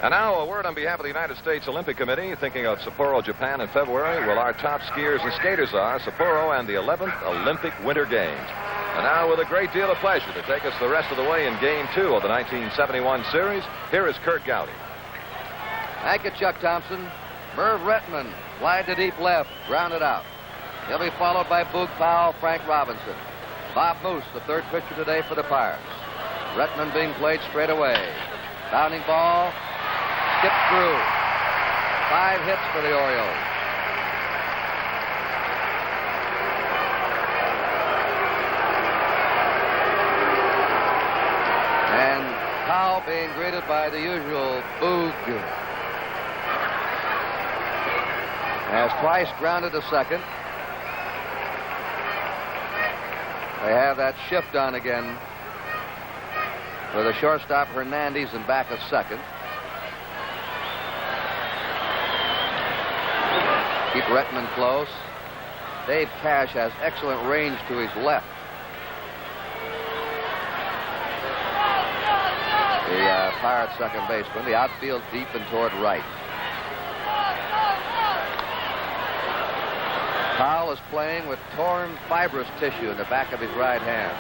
And now a word on behalf of the United States Olympic Committee. Thinking of Sapporo, Japan in February, well, our top skiers and skaters are Sapporo and the 11th Olympic Winter Games. And now, with a great deal of pleasure to take us the rest of the way in Game 2 of the 1971 series, here is Kurt Gowdy. Thank you, Chuck Thompson. Merv Retman, wide to deep left, grounded out. He'll be followed by Boog Powell, Frank Robinson. Bob Moose, the third pitcher today for the Pirates. Retman being played straight away. Bounding ball, skipped through. 5 hits for the Orioles. And Powell being greeted by the usual Boog. Has twice grounded to second. They have that shift on again for the shortstop Hernandez in back of second. Keep Retman close. Dave Cash has excellent range to his left. The Pirates second baseman. The outfield deep and toward right. Powell is playing with torn fibrous tissue in the back of his right hand.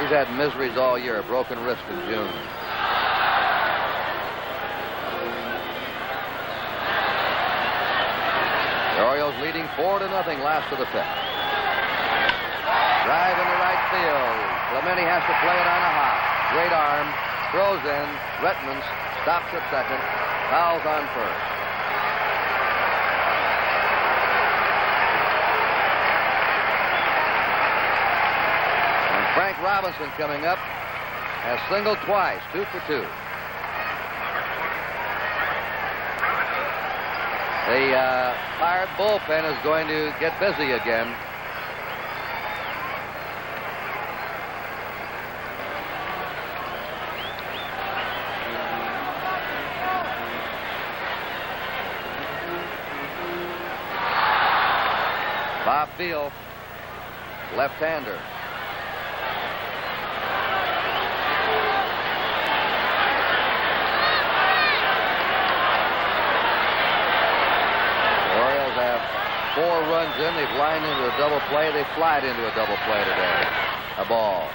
He's had miseries all year, a broken wrist in June. The Orioles leading 4-0 last of the 5th. Drive into right field. Clemente has to play it on a hop. Great arm. Throws in. Retman stops at second. Powell's on first. Frank Robinson coming up has singled twice, 2 for 2. The Pirate bullpen is going to get busy again. Bob Field, left-hander. Have 4 runs in. They've lined into a double play. They flied into a double play today. A ball.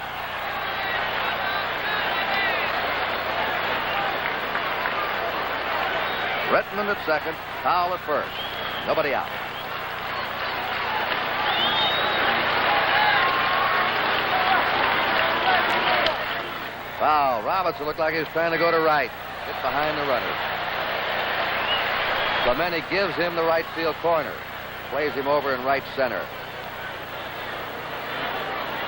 Retman at second. Powell at first. Nobody out. Foul. Robinson looked like he was trying to go to right. Hit behind the runners. Clemente gives him the right field corner. Plays him over in right center.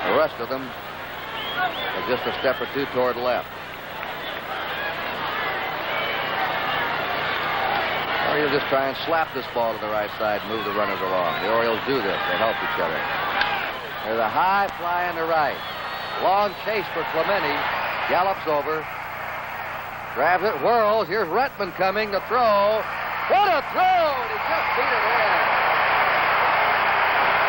The rest of them are just a step or two toward left. Or you'll just try and slap this ball to the right side, move the runners along. The Orioles do this. They help each other. There's a high fly on the right. Long chase for Clemente. Gallops over. Grabs it, whirls. Here's Retman coming to throw. What a throw! He just beat it in.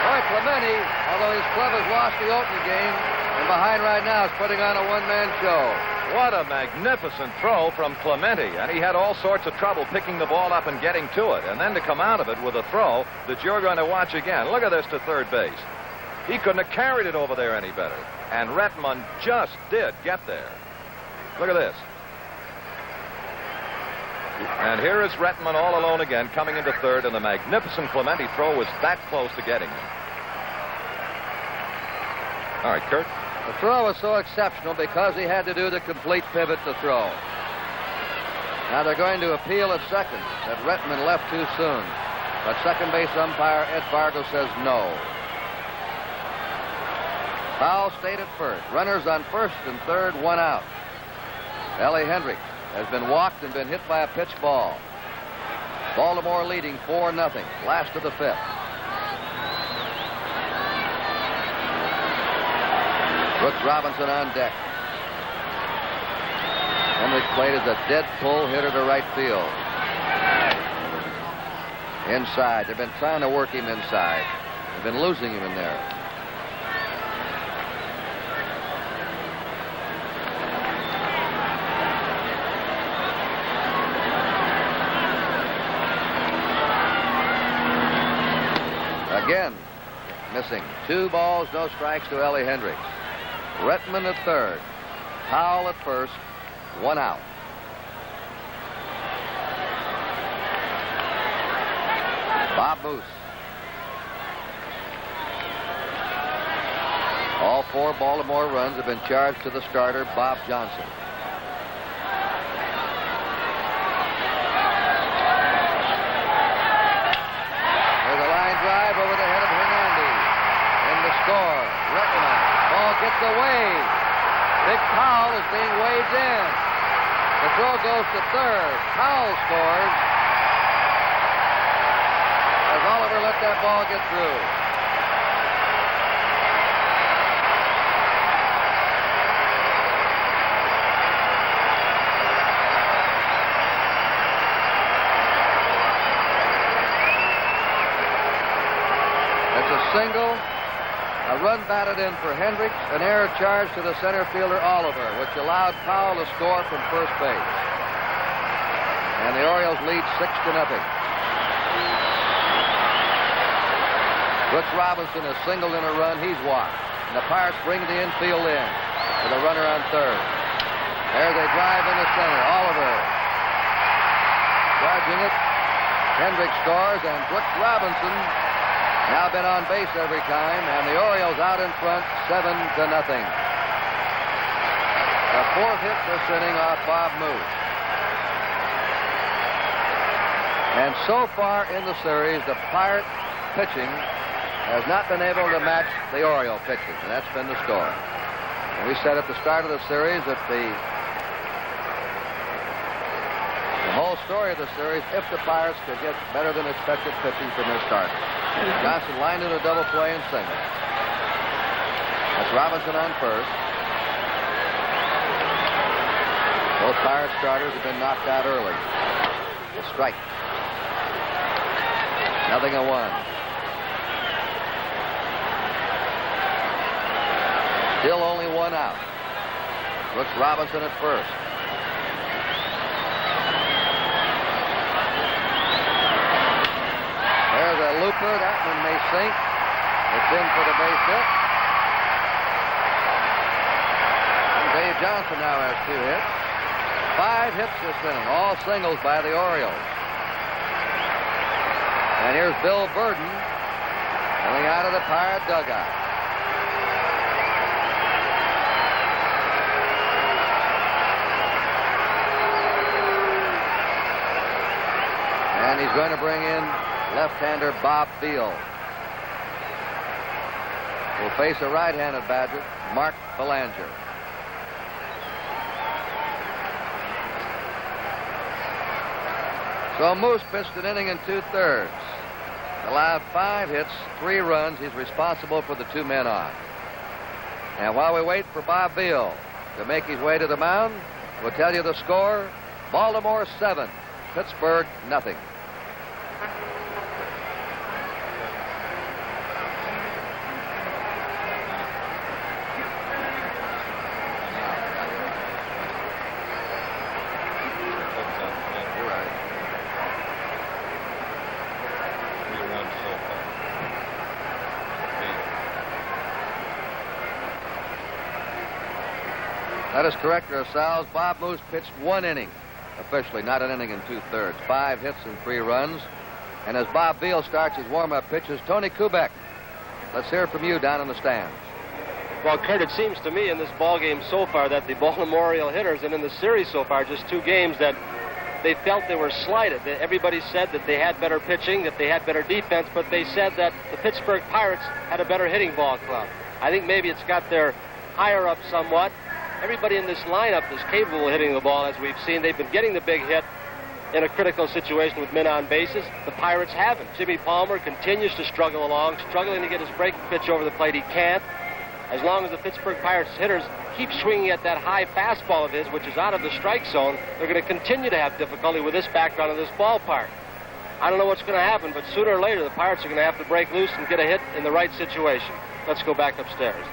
Roy Clemente, although his club has lost the opening game, and behind right now is putting on a one-man show. What a magnificent throw from Clemente. And he had all sorts of trouble picking the ball up and getting to it. And then to come out of it with a throw that you're going to watch again. Look at this to third base. He couldn't have carried it over there any better. And Retman just did get there. Look at this. And here is Retman all alone again, coming into third, and the magnificent Clemente throw was that close to getting him. All right, Kurt. The throw was so exceptional because he had to do the complete pivot to throw. Now they're going to appeal at second that Retman left too soon. But second base umpire Ed Vargo says no. Powell stayed at first. Runners on first and third, 1 out. Ellie Hendricks has been walked and been hit by a pitch ball. Baltimore leading 4-0, last of the 5th. Brooks Robinson on deck. Hendricks played as a dead pull hitter to right field. Inside. They've been trying to work him inside. They've been losing him in there. missing. 2 balls, no strikes to Ellie Hendricks. Retman at third. Powell at first. 1 out. Bob Moose. All 4 Baltimore runs have been charged to the starter, Bob Johnson. There's a line drive over the head of Hernandez. And the score, Retman. Ball gets away. Big Powell is being waved in. The throw goes to third. Powell scores. As Oliver let that ball get through. That's a single. A run batted in for Hendricks, an error charged to the center fielder Oliver, which allowed Powell to score from first base. And the Orioles lead 6-0. Brooks Robinson has singled in a run. He's walked. And the Pirates bring the infield in with a runner on third. There's a drive in the center. Oliver charging it. Hendricks scores, and Brooks Robinson now been on base every time, and the Orioles out in front, 7-0. The 4th hit this inning off Bob Moose. And so far in the series, the Pirate pitching has not been able to match the Oriole pitching, and that's been the story. And we said at the start of the series that the whole story of the series, if the Pirates could get better than expected pitching from their starters. Johnson lined in a double play and single. That's Robinson on first. Both Pirate starters have been knocked out early. A strike. 0-1. Still only 1 out. Brooks Robinson at first. There's a looper. That one may sink. It's in for the base hit. And Dave Johnson now has 2 hits. 5 hits this inning. All singles by the Orioles. And here's Bill Burden coming out of the Pirate dugout. And he's going to bring in left-hander Bob Beal. Will face a right-handed Badger, Mark Belanger. So Moose pitched an inning and 2/3. Allowed 5 hits, 3 runs. He's responsible for the 2 men on. And while we wait for Bob Beal to make his way to the mound, we'll tell you the score. Baltimore 7, Pittsburgh nothing. That is correct, yourselves. Bob Moose pitched 1 inning, officially, not an inning and 2/3. 5 hits and 3 runs. And as Bob Beal starts his warm-up pitches, Tony Kubek. Let's hear from you down in the stands. Well, Kurt, it seems to me in this ball game so far that the Baltimore Oriole hitters, and in the series so far, just 2 games, that they felt they were slighted. Everybody said that they had better pitching, that they had better defense, but they said that the Pittsburgh Pirates had a better hitting ball club. I think maybe it's got their higher up somewhat. Everybody in this lineup is capable of hitting the ball, as we've seen. They've been getting the big hit in a critical situation with men on bases. The Pirates haven't. Jimmy Palmer continues to struggle along, struggling to get his breaking pitch over the plate. He can't. As long as the Pittsburgh Pirates hitters keep swinging at that high fastball of his, which is out of the strike zone, they're going to continue to have difficulty with this background of this ballpark. I don't know what's going to happen, but sooner or later the Pirates are going to have to break loose and get a hit in the right situation. Let's go back upstairs.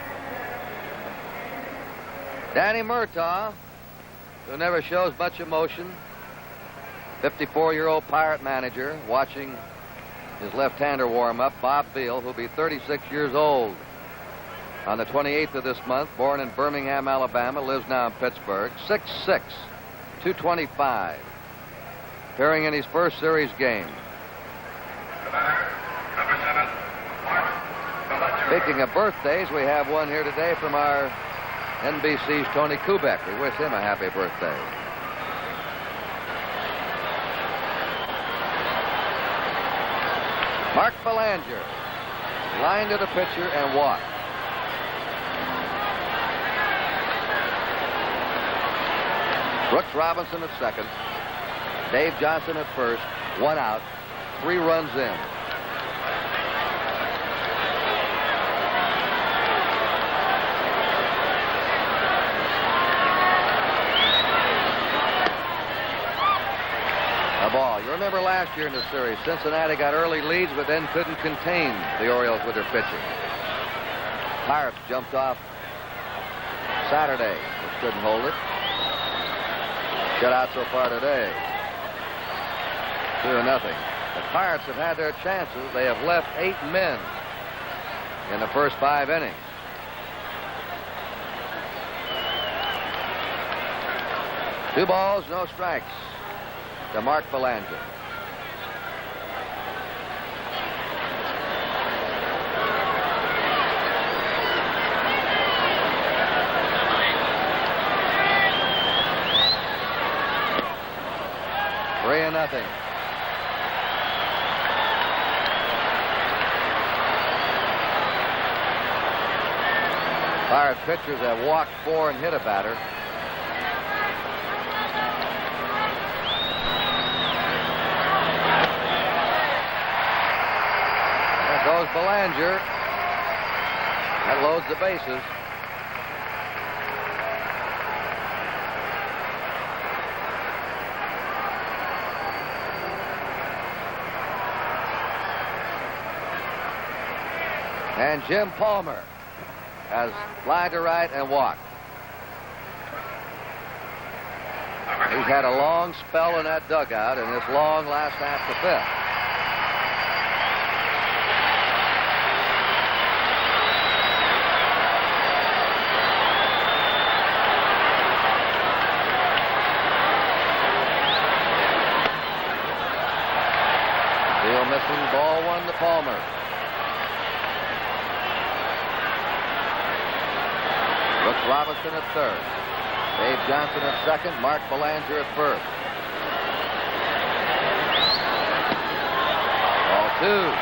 Danny Murtaugh, who never shows much emotion, 54-year-old Pirate manager, watching his left-hander warm-up, Bob Beal, who'll be 36 years old on the 28th of this month. Born in Birmingham, Alabama, lives now in Pittsburgh. 6'6", 225. Appearing in his first series game. Speaking of birthdays, we have one here today from our NBC's Tony Kubek. We wish him a happy birthday. Mark Belanger, line to the pitcher and walk. Brooks Robinson at second. Dave Johnson at first. 1 out. 3 runs in. A ball. You remember last year in the series, Cincinnati got early leads, but then couldn't contain the Orioles with their pitching. Pirates jumped off Saturday, which couldn't hold it. Shut out so far today. 2-0. The Pirates have had their chances. They have left 8 men in the first 5 innings. Two balls, no strikes to Mark Belanger. Three and nothing. Pirate pitchers have walked 4 and hit a batter. There goes Belanger. That loads the bases. And Jim Palmer has fly to right and walked. He's had a long spell in that dugout in this long last half the 5th. Still missing, ball 1 to Palmer. Brooks Robinson at third. Dave Johnson at second. Mark Belanger at first. Ball 2.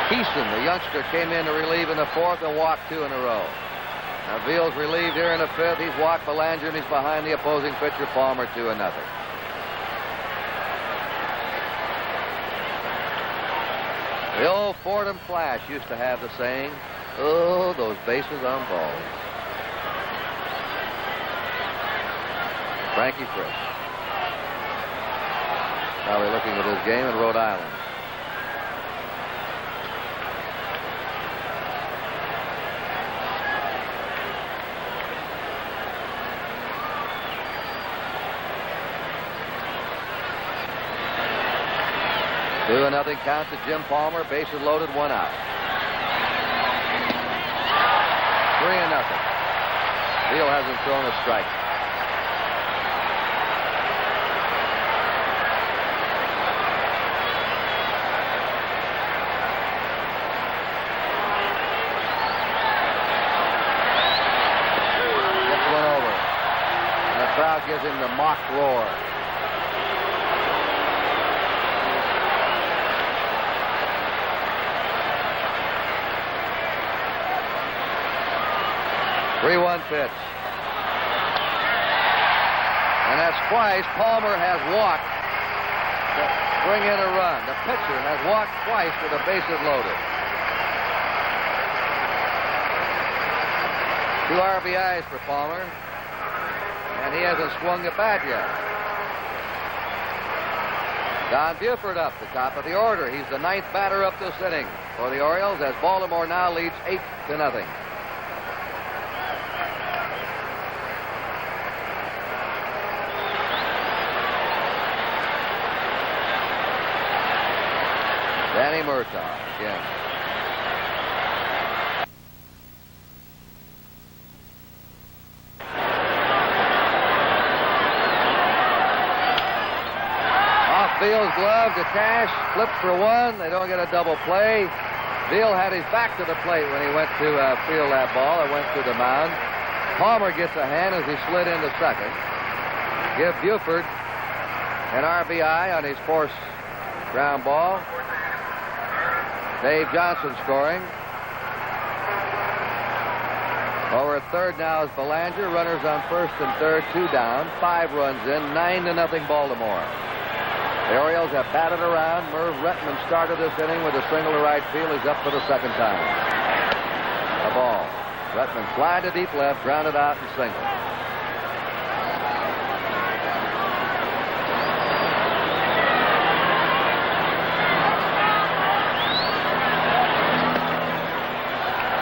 Keeson, the youngster, came in to relieve in the 4th and walked 2 in a row. Now Beal's relieved here in the 5th. He's walked Belanger and he's behind the opposing pitcher Palmer 2-0. The old Fordham Flash used to have the saying, "Oh, those bases on balls." Frankie Frisch. Probably looking at his game in Rhode Island. Two and nothing count to Jim Palmer. Bases loaded, 1 out. 3-0. Beal hasn't thrown a strike. Gets one over. And the crowd gives him the mock roar. Three-one pitch. And that's twice Palmer has walked to bring in a run. The pitcher has walked twice with the bases loaded. 2 RBIs for Palmer. And he hasn't swung the bat yet. Don Buford up the top of the order. He's the 9th batter up this inning for the Orioles as Baltimore now leads 8-0. overtime again. Beal's glove to Cash, flips for one. They don't get a double play. Beal had his back to the plate when he went to field that ball. It went to the mound. Palmer gets a hand as he slid into second. Give Buford an RBI on his forced ground ball. Dave Johnson scoring. Over at third now is Belanger. Runners on first and third, 2 down. 5 runs in, 9-0 Baltimore. The Orioles have batted around. Merv Retman started this inning with a single to right field. He's up for the second time. A ball. Retman fly to deep left, grounded out and single.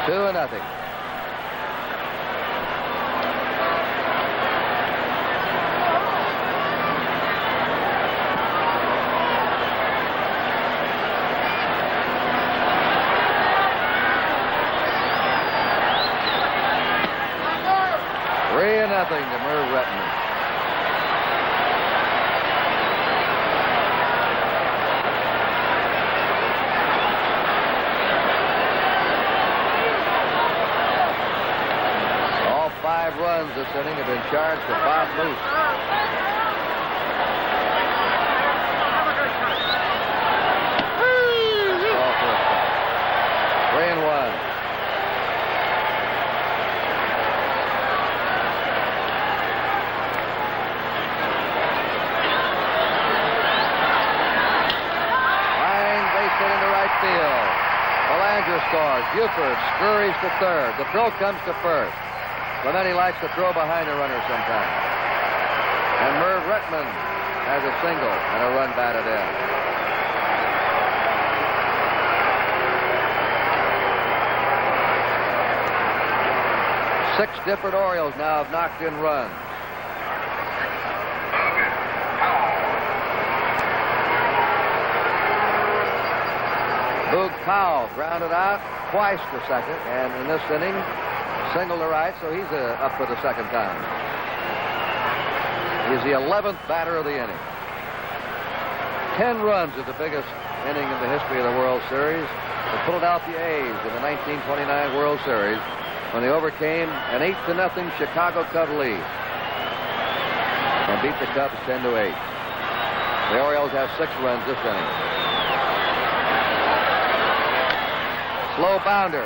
Two and nothing. Nothing to Merv Retman. All 5 runs this inning have been charged to Bob Moose. All for a strike. 3 and 1. Field. Belanger scores. Buford scurries to third. The throw comes to first. But then he likes to throw behind the runner sometimes. And Merv Retman has a single and a run batted in. Six different Orioles now have knocked in runs. Boog Powell grounded out twice to second, and in this inning, single to right, so he's up for the second time. He's the 11th batter of the inning. 10 runs is the biggest inning in the history of the World Series. The Philadelphia A's in the 1929 World Series when they overcame an 8-0 Chicago Cub lead and beat the Cubs 10-8. The Orioles have 6 runs this inning. Slow bounder.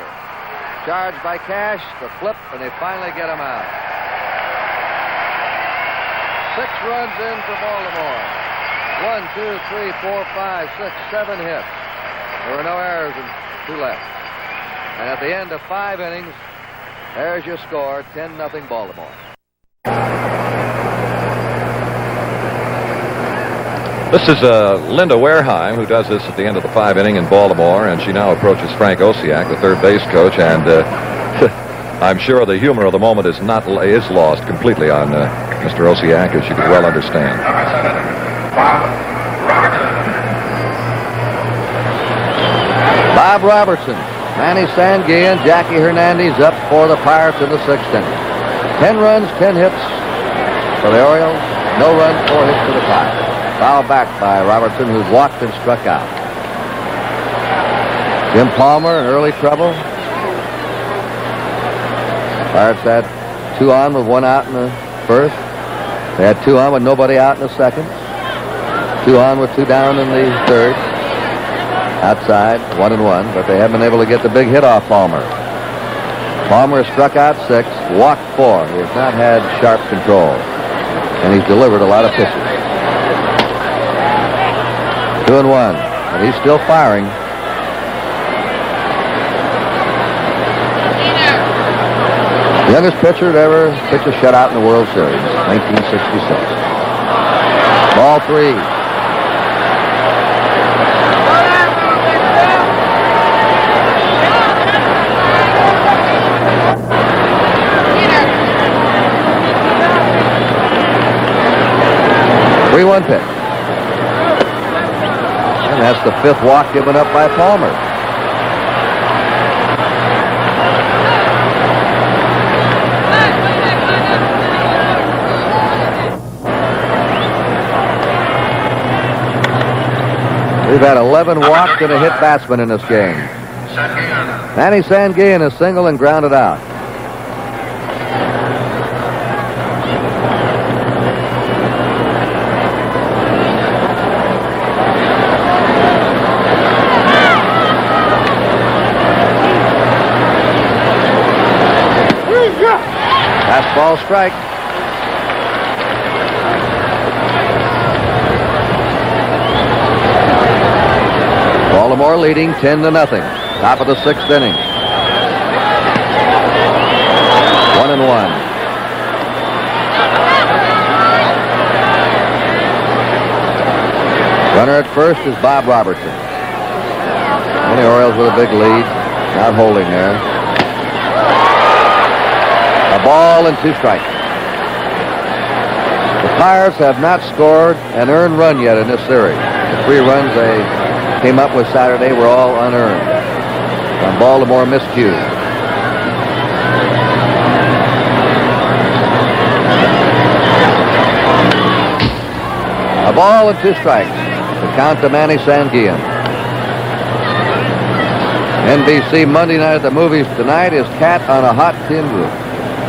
Charged by Cash. The flip, and they finally get him out. 6 runs in for Baltimore. 1, 2, 3, 4, 5, 6, 7 hits. There were no errors and 2 left. And at the end of 5 innings, there's your score, 10-0 Baltimore. This is Linda Wareheim, who does this at the end of the 5 inning in Baltimore, and she now approaches Frank Osiak, the third base coach, and I'm sure the humor of the moment is lost completely on Mr. Osiak, as you can well understand. Bob Robertson, Manny Sanguillen, Jackie Hernandez up for the Pirates in the 6th inning. 10 runs, 10 hits for the Orioles. No runs, 4 hits for the Pirates. Foul back by Robertson, who's walked and struck out. Jim Palmer in early trouble. Pirates had 2 on with 1 out in the first. They had 2 on with nobody out in the second. 2 on with 2 down in the third. Outside, 1 and 1, but they haven't been able to get the big hit off Palmer. Palmer has struck out 6, walked 4. He has not had sharp control, and he's delivered a lot of pitches. 2 and 1, but he's still firing. The youngest pitcher to ever pitch a shutout in the World Series, 1966. Ball 3. Three-one pitch. And that's the 5th walk given up by Palmer. We've had 11 walks and a hit batsman in this game. Manny Sanguillen is single and grounded out. Fastball strike. Baltimore leading 10-0. Top of the 6th inning. 1-1. Runner at first is Bob Robertson. And the Orioles with a big lead. Not holding there. A ball and 2 strikes. The Pirates have not scored an earned run yet in this series. The 3 runs they came up with Saturday were all unearned. And Baltimore miscued. A ball and 2 strikes. The count to Manny Sanguillen. NBC Monday night at the movies tonight is Cat on a Hot Tin Roof,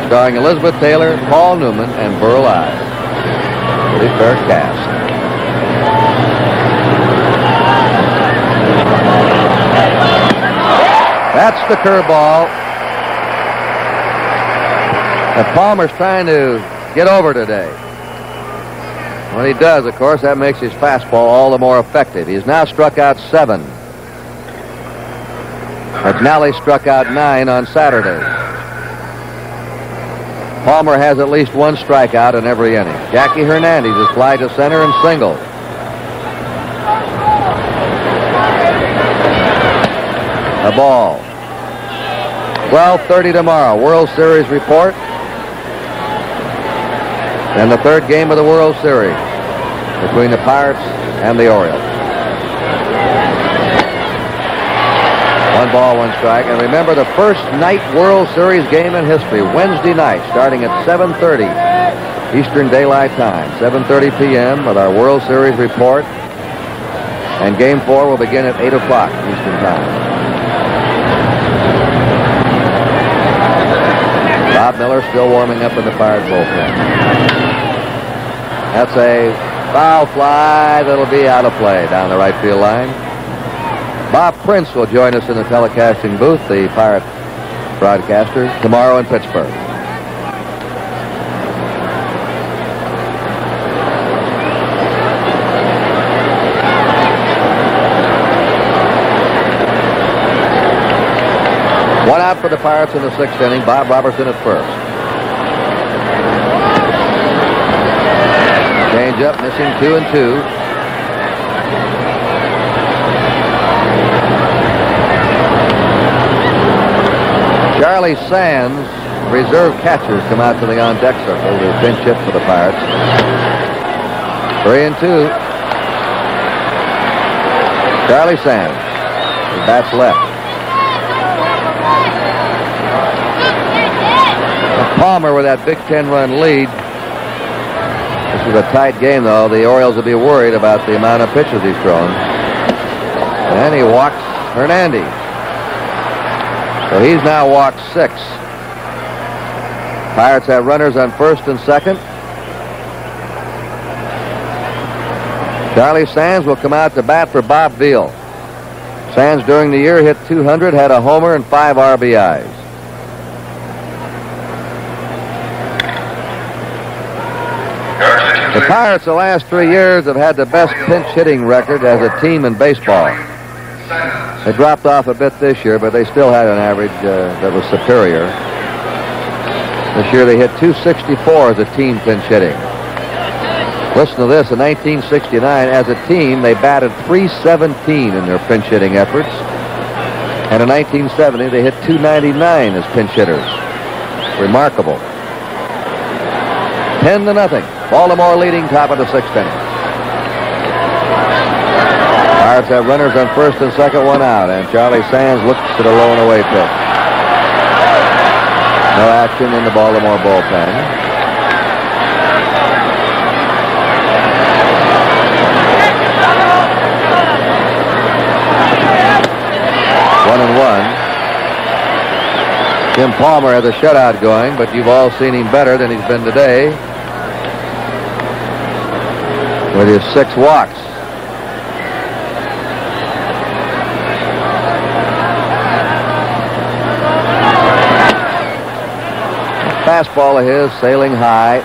starring Elizabeth Taylor, Paul Newman, and Burl Ives. Pretty fair cast. That's the curveball. And Palmer's trying to get over today. When he does, of course, that makes his fastball all the more effective. He's now struck out 7. McNally struck out 9 on Saturday. Palmer has at least 1 strikeout in every inning. Jackie Hernandez is fly to center and single. A ball. 12:30 tomorrow. World Series report. And the 3rd game of the World Series between the Pirates and the Orioles. 1 ball, 1 strike. And remember, the first night World Series game in history, Wednesday night, starting at 7:30 Eastern Daylight Time. 7:30 p.m. with our World Series report. And Game 4 will begin at 8 o'clock Eastern Time. Bob Miller still warming up in the Pirate bullpen. That's a foul fly that'll be out of play down the right field line. Bob Prince will join us in the telecasting booth, the Pirate broadcaster, tomorrow in Pittsburgh. One out for the Pirates in the 6th inning. Bob Robertson at first. Change up, missing 2-2. Charlie Sands, reserve catchers, come out to the on-deck circle to pinch hit for the Pirates. 3-2. Charlie Sands. He bats left. Palmer with that big 10-run lead. This is a tight game, though. The Orioles will be worried about the amount of pitches he's thrown. And he walks Hernandez. So he's now walked 6. Pirates have runners on 1st and 2nd. Charlie Sands will come out to bat for Bob Veal. Sands during the year hit 200, had a homer and 5 RBIs. The Pirates the last 3 years have had the best pinch hitting record as a team in baseball. They dropped off a bit this year, but they still had an average that was superior. This year they hit 264 as a team pinch hitting. Listen to this. In 1969, as a team, they batted .317 in their pinch hitting efforts. And in 1970, they hit .299 as pinch hitters. Remarkable. 10-0. Baltimore leading top of the 6th inning. Pirates have runners on first and second, one out, and Charlie Sands looks at a low and away pitch. No action in the Baltimore bullpen. One and one. Jim Palmer has a shutout going, but you've all seen him better than he's been today with his 6 walks. Fastball of his sailing high,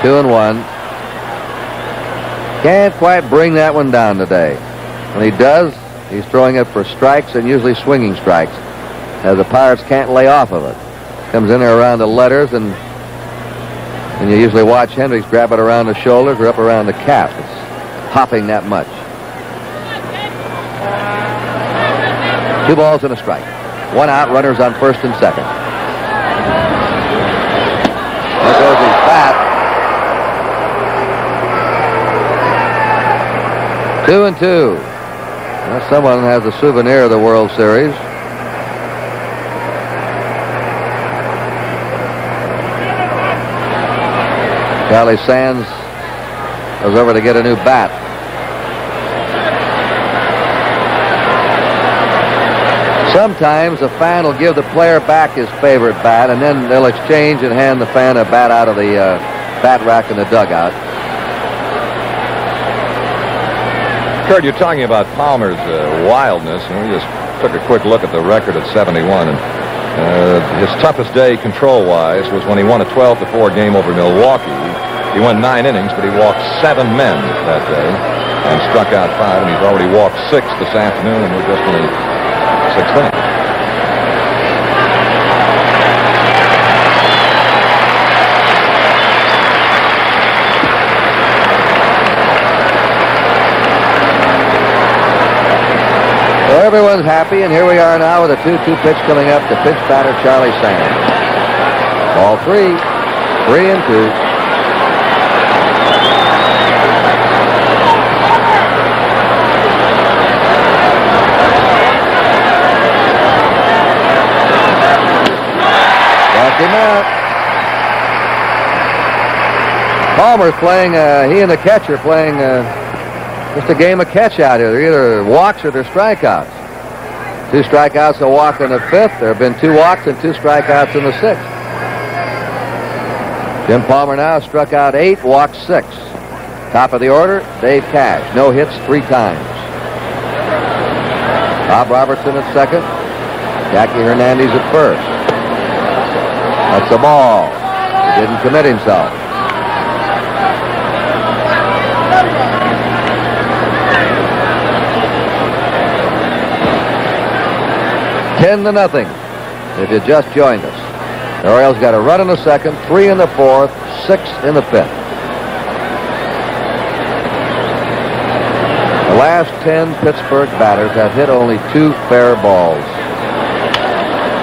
2-1. Can't quite bring that one down today. When he does, he's throwing it for strikes and usually swinging strikes, as the Pirates can't lay off of it. Comes in there around the letters, and you usually watch Hendricks grab it around the shoulders or up around the calf. It's hopping that much. 2 balls and a strike. 1 out, runners on first and second. There goes his bat. 2-2. Well, someone has a souvenir of the World Series. Charlie Sands goes over to get a new bat. Sometimes a fan will give the player back his favorite bat, and then they'll exchange and hand the fan a bat out of the bat rack in the dugout. Kurt, you're talking about Palmer's wildness, and we just took a quick look at the record at 71, and his toughest day control-wise was when he won a 12-4 game over Milwaukee. He went 9 innings, but he walked 7 men that day and struck out 5, and he's already walked 6 this afternoon, and we're just in the 6th inning. So everyone's happy, and here we are now with a 2-2 pitch coming up. The pitch batter, Charlie Sands. Ball 3, 3-2. Him out. Palmer's playing, he and the catcher playing just a game of catch out here. They're either walks or they're strikeouts. 2 strikeouts, a walk in the 5th. There have been 2 walks and 2 strikeouts in the 6th. Jim Palmer now struck out 8, walked 6. Top of the order, Dave Cash. No hits 3 times. Bob Robertson at second. Jackie Hernandez at first. That's a ball. He didn't commit himself. Ten to nothing. If you just joined us, the Orioles got a run in the 2nd, 3 in the 4th, 6 in the 5th. The last 10 Pittsburgh batters have hit only 2 fair balls.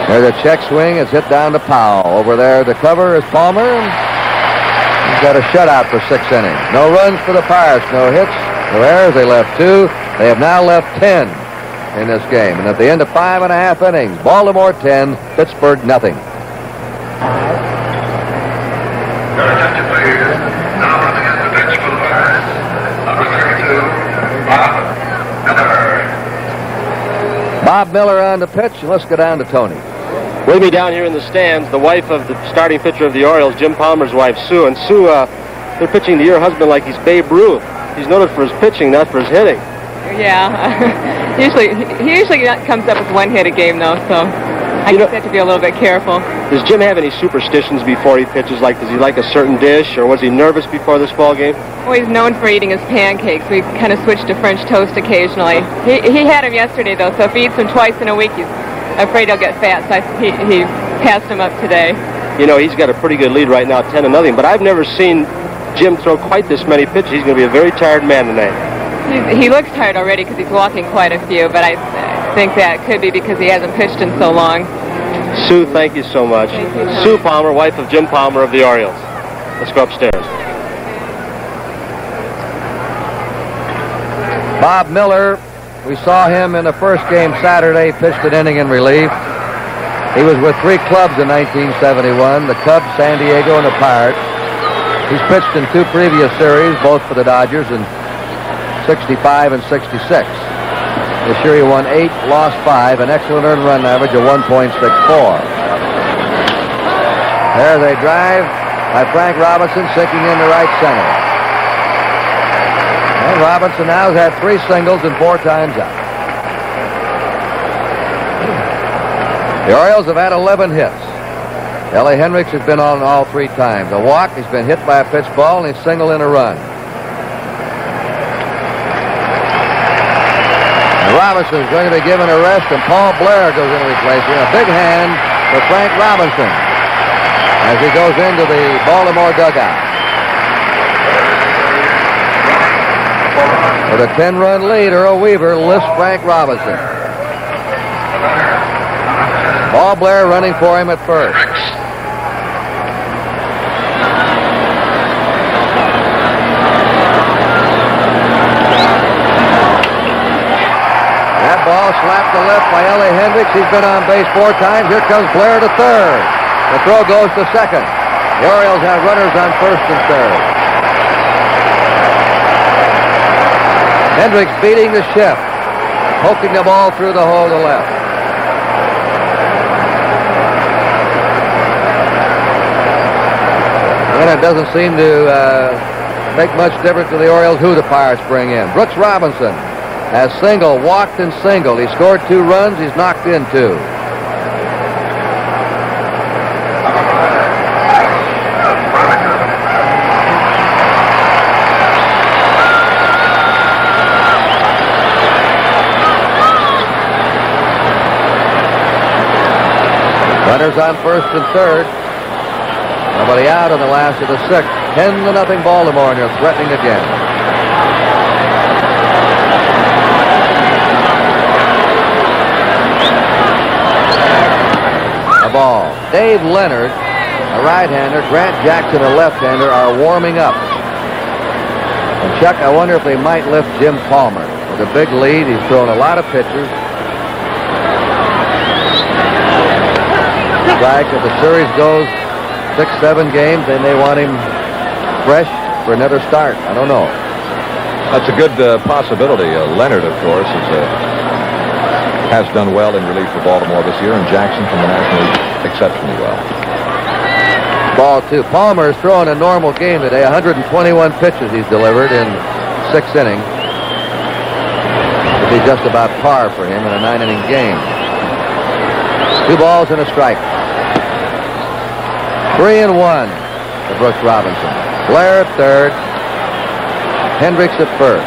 There's a check swing. It's hit down to Powell. Over there to cover is Palmer. He's got a shutout for 6 innings. No runs for the Pirates. No hits. No errors. They left 2. They have now left 10 in this game. And at the end of 5.5 innings, Baltimore 10, Pittsburgh nothing. Now running at the bench for the Pirates, number 32, Bob Miller. Bob Miller on the pitch. Let's go down to Tony. With me down here in the stands, the wife of the starting pitcher of the Orioles, Jim Palmer's wife, Sue. And Sue, they're pitching to your husband like he's Babe Ruth. He's noted for his pitching, not for his hitting. Yeah. He usually comes up with 1 hit a game, though, so I just have to be a little bit careful. Does Jim have any superstitions before he pitches? Like, does he like a certain dish, or was he nervous before this ball game? Well, he's known for eating his pancakes. We kind of switched to French toast occasionally. He had him yesterday, though, so if he eats them twice in a week, he's afraid he'll get fat, so he passed him up today. You know, he's got a pretty good lead right now, 10-0, but I've never seen Jim throw quite this many pitches. He's going to be a very tired man tonight. He looks tired already because he's walking quite a few, but I think that could be because he hasn't pitched in so long. Sue, thank you so much. Sue Palmer, wife of Jim Palmer of the Orioles. Let's go upstairs. Bob Miller We saw him in the first game Saturday, pitched an inning in relief. He was with 3 clubs in 1971, the Cubs, San Diego, and the Pirates. He's pitched in 2 previous series, both for the Dodgers in 65 and 66. This year he won 8, lost 5, an excellent earned run average of 1.64. There's a drive by Frank Robinson, sinking into right center. And Robinson now has had 3 singles and 4 times out. The Orioles have had 11 hits. Ellie Hendricks has been on all 3 times. A walk, he's been hit by a pitch ball, and he's singled in a run. And Robinson is going to be given a rest, and Paul Blair goes in to replace him. A big hand for Frank Robinson as he goes into the Baltimore dugout. With a 10-run lead, Earl Weaver lifts Frank Robinson. Paul Blair running for him at first. That ball slapped to left by Ellie Hendricks. He's been on base 4 times. Here comes Blair to third. The throw goes to second. The Orioles have runners on first and third. Hendricks beating the shift, poking the ball through the hole to left. And it doesn't seem to make much difference to the Orioles who the Pirates bring in. Brooks Robinson has single, walked and singled. He scored 2 runs. He's knocked in 2. Runners on first and third. Nobody out in the last of the 6th. 10-0 Baltimore, and you're threatening again. A ball. Dave Leonard, a right-hander, Grant Jackson, a left-hander, are warming up. And Chuck, I wonder if they might lift Jim Palmer. With a big lead, he's thrown a lot of pitches. Like if the series goes 6-7 games, they may want him fresh for another start. I don't know. That's a good possibility. Leonard, of course, has done well in relief for Baltimore this year, and Jackson from the National League exceptionally well. Ball 2. Palmer has thrown a normal game today. 121 pitches he's delivered in 6 innings. It'll be just about par for him in a 9-inning game. 2 balls and a strike. 3-1 to Brooks Robinson. Blair at third. Hendricks at first.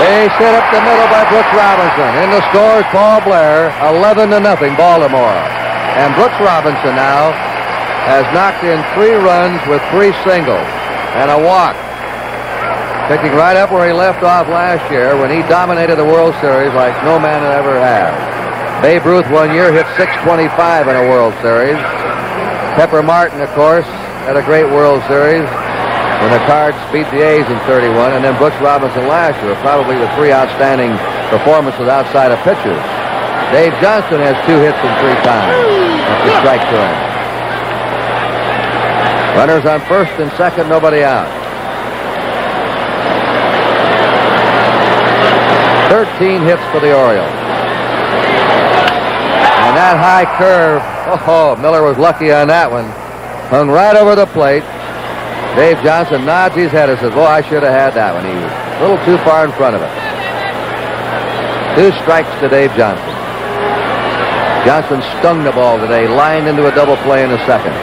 Base hit up the middle by Brooks Robinson. In the scores, Paul Blair, 11-0 Baltimore. And Brooks Robinson now has knocked in 3 runs with 3 singles and a walk. Picking right up where he left off last year when he dominated the World Series like no man ever has. Babe Ruth one year hit .625 in a World Series. Pepper Martin, of course, had a great World Series when the Cards beat the A's in 31. And then Brooks Robinson last year, probably the 3 outstanding performances outside of pitchers. Dave Johnson has 2 hits in 3 times. That's a strike to him. Runners on first and second, nobody out. 13 hits for the Orioles. And that high curve, Miller was lucky on that one. Hung right over the plate. Dave Johnson nods his head and says, "Boy, I should have had that one." He was a little too far in front of it. 2 strikes to Dave Johnson. Johnson stung the ball today, lined into a double play in the second.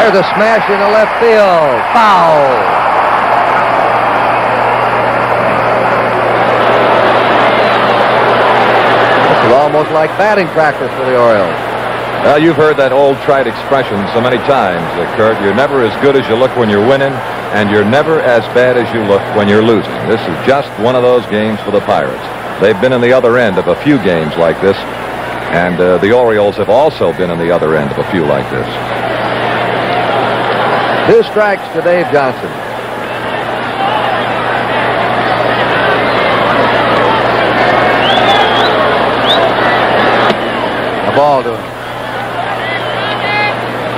There's a smash in the left field. Foul. This is almost like batting practice for the Orioles. Well, you've heard that old trite expression so many times, Kurt. You're never as good as you look when you're winning. and you're never as bad as you look when you're losing. This is just one of those games for the Pirates. They've been in the other end of a few games like this, and the Orioles have also been in the other end of a few like this. 2 strikes to Dave Johnson. A ball to him.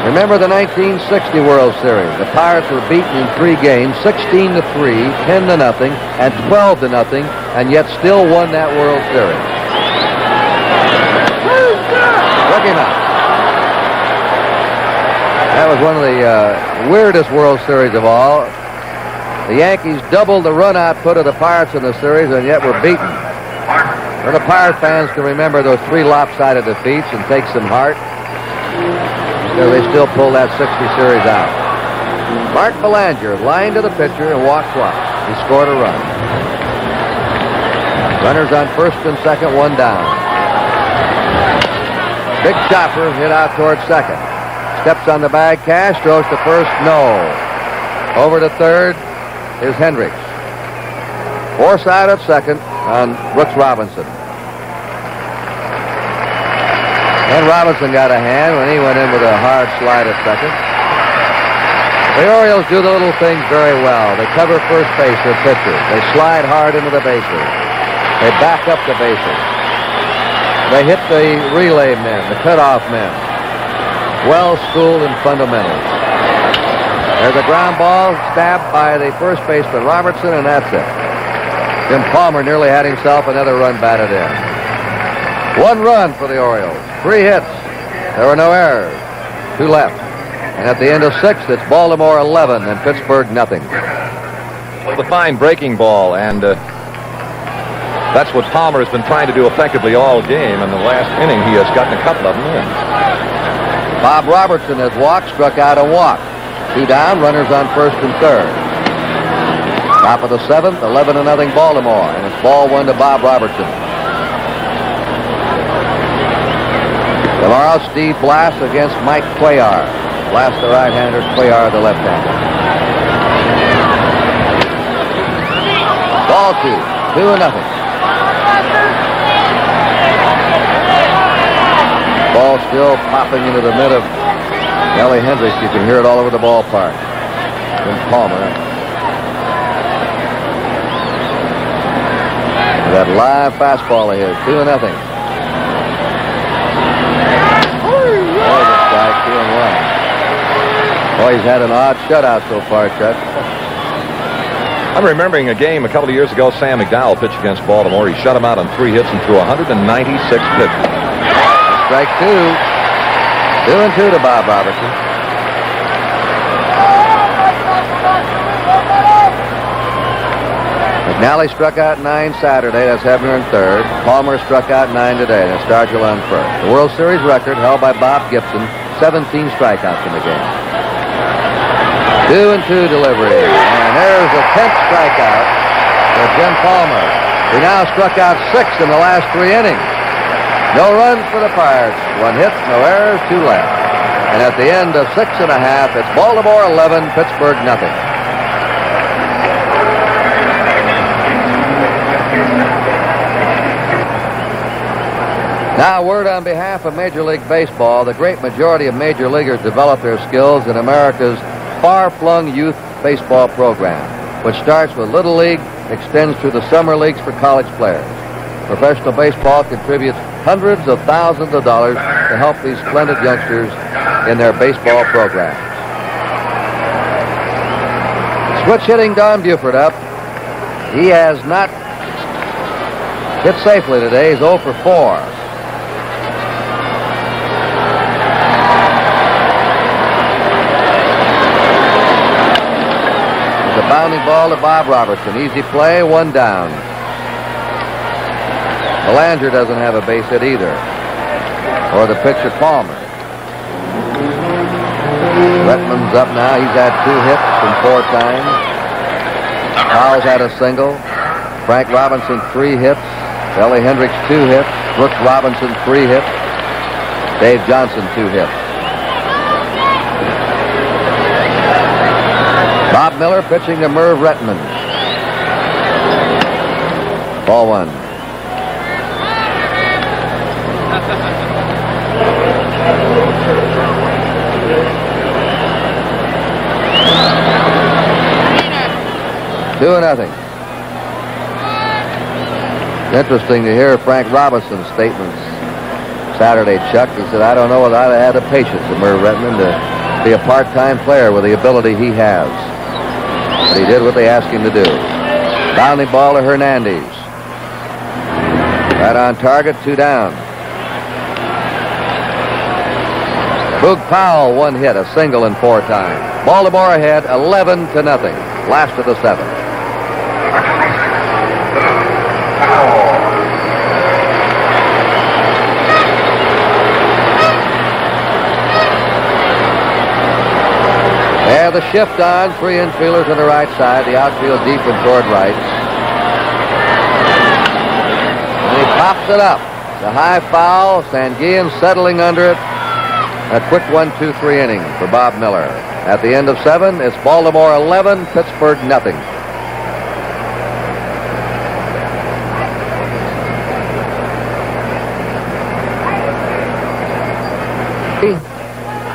Remember the 1960 World Series. The Pirates were beaten in 3 games, 16-3, 10-0, and 12-0, and yet still won that World Series. Look him out. That was one of the weirdest World Series of all. The Yankees doubled the run output of the Pirates in the series, and yet were beaten. Well, the Pirate fans can remember those 3 lopsided defeats and take some heart. So they still pull that 60 series out. Mark Belanger lined to the pitcher and walked twice. He scored a run. Runners on first and second, 1 down. Big chopper hit out towards second. Steps on the bag, Cash, throws to first, no. Over to third is Hendricks. Forsythe at second on Brooks Robinson. And Robinson got a hand when he went in with a hard slide at second. The Orioles do the little things very well. They cover first base with pitchers. They slide hard into the bases. They back up the bases. They hit the relay men, the cutoff men. Well schooled in fundamentals. There's a ground ball stabbed by the first baseman Robertson, and that's it. Jim Palmer nearly had himself another run batted in. 1 run for the Orioles. 3 hits. There were no errors. 2 left. And at the end of 6, it's Baltimore 11 and Pittsburgh nothing. The fine breaking ball, and that's what Palmer has been trying to do effectively all game. In the last inning, he has gotten a couple of them in. Bob Robertson has walked, struck out a walk. 2 down, runners on first and third. Top of the 7th, 11-0 Baltimore, and it's ball 1 to Bob Robertson. Tomorrow, Steve Blass against Mike Cuellar. Blass the right-hander, Cuellar the left-hander. Ball 2, 2-0. Ball still popping into the mid of Ellie Hendricks. You can hear it all over the ballpark. Jim Palmer. That live fastball of his, 2-0. Strike, 2-1. Boy, he's had an odd shutout so far, Chet. I'm remembering a game a couple of years ago. Sam McDowell pitched against Baltimore. He shut him out on 3 hits and threw 196 pitches. Strike 2. 2-2 to Bob Robertson. McNally struck out 9 Saturday. That's Hebner in third. Palmer struck out 9 today. That's Stargell on first. The World Series record held by Bob Gibson. 17 strikeouts in the game. 2-2 delivery. And there's a 10th strikeout for Jim Palmer. He now struck out 6 in the last 3 innings. No runs for the Pirates. 1 hit, no errors, 2 left. And at the end of 6 1/2, it's Baltimore 11, Pittsburgh nothing. Now, a word on behalf of Major League Baseball. The great majority of major leaguers develop their skills in America's far-flung youth baseball program, which starts with Little League, extends through the summer leagues for college players. Professional baseball contributes hundreds of thousands of dollars to help these splendid youngsters in their baseball program. Switch hitting Don Buford up. He has not hit safely today. He's 0 for 4. It's a bounding ball to Bob Robertson. Easy play, 1 down. Belanger doesn't have a base hit either. Or the pitcher Palmer. Retman's up now. He's had 2 hits from 4 times. Powell's had a single. Frank Robinson 3 hits. Ellie Hendricks 2 hits. Brooks Robinson 3 hits. Dave Johnson 2 hits. Bob Miller pitching to Merv Retman. Ball one. Two nothing. Interesting to hear Frank Robinson's statements Saturday, Chuck. He said, I don't know whether I'd have had the patience of Merv Retman to be a part-time player with the ability he has. But he did what they asked him to do. Bounding ball to Hernandez. Right on target, 2 down. Boog Powell, 1 hit, a single in 4 times. Baltimore ahead 11-0. Last of the 7th. They have the shift on. 3 infielders on the right side. The outfield deep and toward right. And he pops it up. The high foul. Sanguillen settling under it. A quick 1-2-3 inning for Bob Miller. At the end of 7, it's Baltimore 11, Pittsburgh nothing.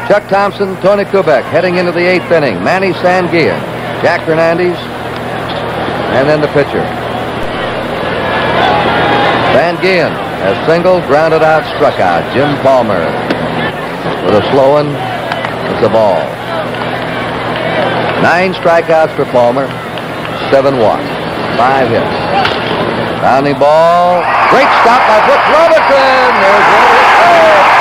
Chuck Thompson, Tony Kubek heading into the 8th inning. Manny Sanguillen, Jack Hernandez, and then the pitcher. Sanguillen has singled, grounded out, struck out. Jim Palmer with a slow one. It's a ball. 9 strikeouts for Palmer, 7 walks, 5 hits. Bounding ball. Great stop by Brooks Robinson. There's one of his goals.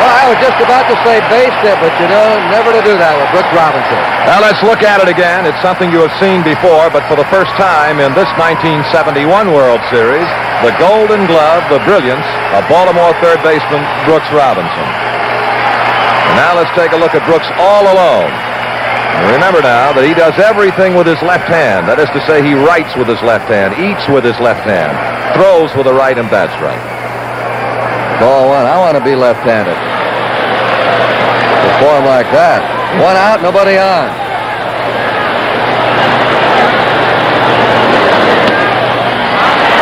Well, I was just about to say base hit, but you know, never to do that with Brooks Robinson. Well, let's look at it again. It's something you have seen before, but for the first time in this 1971 World Series, the Golden Glove, the brilliance of Baltimore third baseman Brooks Robinson. And now let's take a look at Brooks all alone. And remember now that he does everything with his left hand. That is to say, he writes with his left hand, eats with his left hand, throws with the right, and bats right. Ball one. I want to be left-handed. Perform like that. 1 out, nobody on.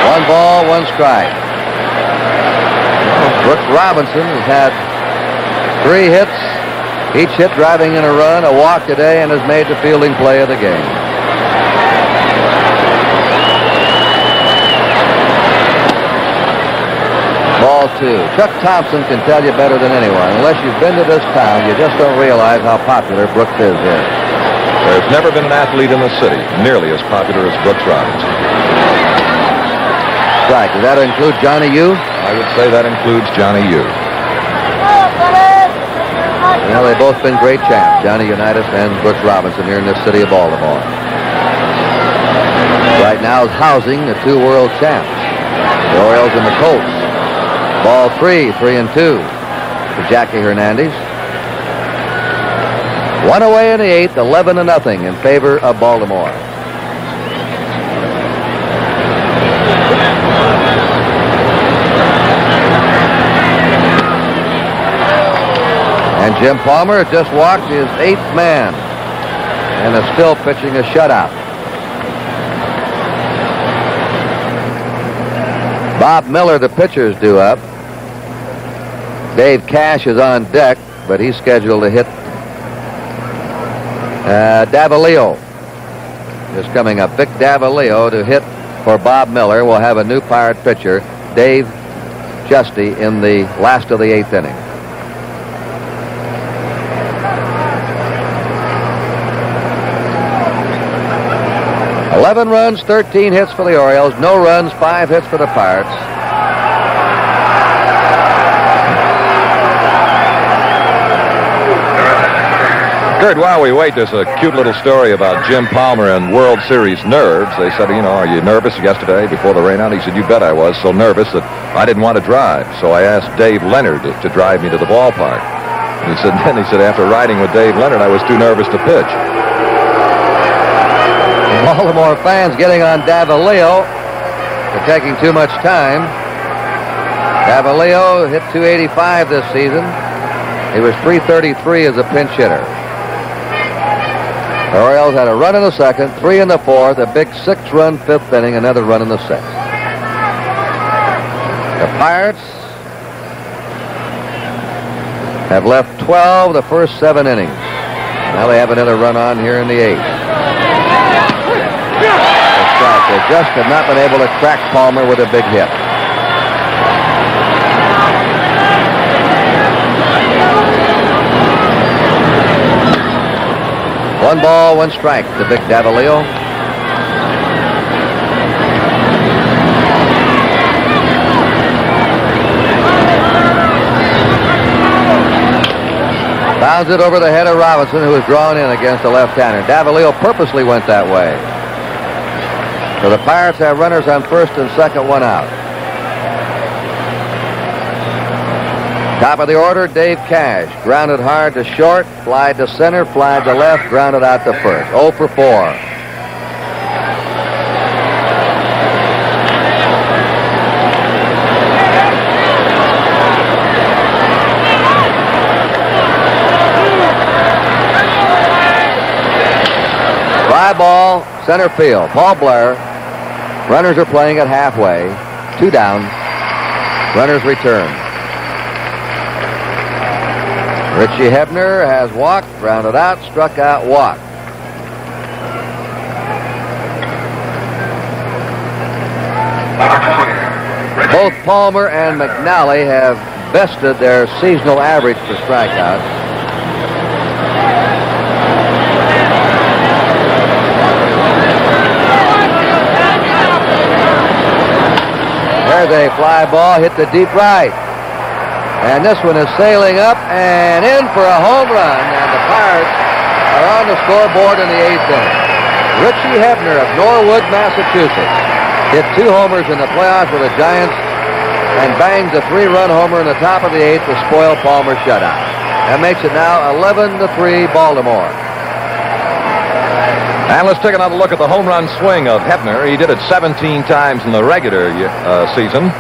One ball, 1 strike. Brooks Robinson has had 3 hits, each hit driving in a run, a walk today, and has made the fielding play of the game. Ball 2. Chuck Thompson can tell you better than anyone. Unless you've been to this town, you just don't realize how popular Brooks is here. There's never been an athlete in the city nearly as popular as Brooks Robinson. Strike. Does that include Johnny U? I would say that includes Johnny U. Well, they've both been great champs, Johnny Unitas and Brooks Robinson, here in this city of Baltimore. Right now is housing the 2 world champs, the Orioles and the Colts. Ball 3, 3-2 for Jackie Hernandez. 1 away in the 8th, 11-0 in favor of Baltimore. And Jim Palmer just walked his 8th man and is still pitching a shutout. Bob Miller, the pitcher's due up. Dave Cash is on deck, but he's scheduled to hit. Davalillo is coming up. Vic Davalillo to hit for Bob Miller. We'll have a new Pirate pitcher, Dave Justy, in the last of the 8th inning. Runs, 13 hits for the Orioles. No runs, 5 hits for the Pirates. Kurt, while we wait, there's a cute little story about Jim Palmer and World Series nerves. They said, you know, are you nervous yesterday before the rainout? He said, you bet I was so nervous that I didn't want to drive. So I asked Dave Leonard to drive me to the ballpark. And he said, after riding with Dave Leonard, I was too nervous to pitch. Baltimore fans getting on Davalillo for taking too much time. Davalillo hit .285 this season. He was .333 as a pinch hitter. The Orioles had a run in the second, 3 in the fourth, a big 6-run fifth inning, another run in the sixth. The Pirates have left 12 the first 7 innings. Now they have another run on here in the 8th. They just have not been able to crack Palmer with a big hit. One ball, one strike to Vic Davalillo. Bounds it over the head of Robinson, who was drawn in against the left-hander. Davalillo purposely went that way. So the Pirates have runners on first and second, one out. Top of the order, Dave Cash. Grounded hard to short, fly to center, fly to left, grounded out to first. 0 for 4. Fly ball, center field. Paul Blair. Runners are playing at halfway. 2 down. Runners return. Richie Hebner has walked, grounded out, struck out, walked. Both Palmer and McNally have bested their seasonal average for strikeouts. There's a fly ball, hit the deep right. And this one is sailing up and in for a home run. And the Pirates are on the scoreboard in the 8th inning. Richie Hebner of Norwood, Massachusetts, hit 2 homers in the playoffs with the Giants and bangs a 3-run homer in the top of the 8th to spoil Palmer's shutout. That makes it now 11-3 Baltimore. And let's take another look at the home run swing of Hebner. He did it 17 times in the regular season.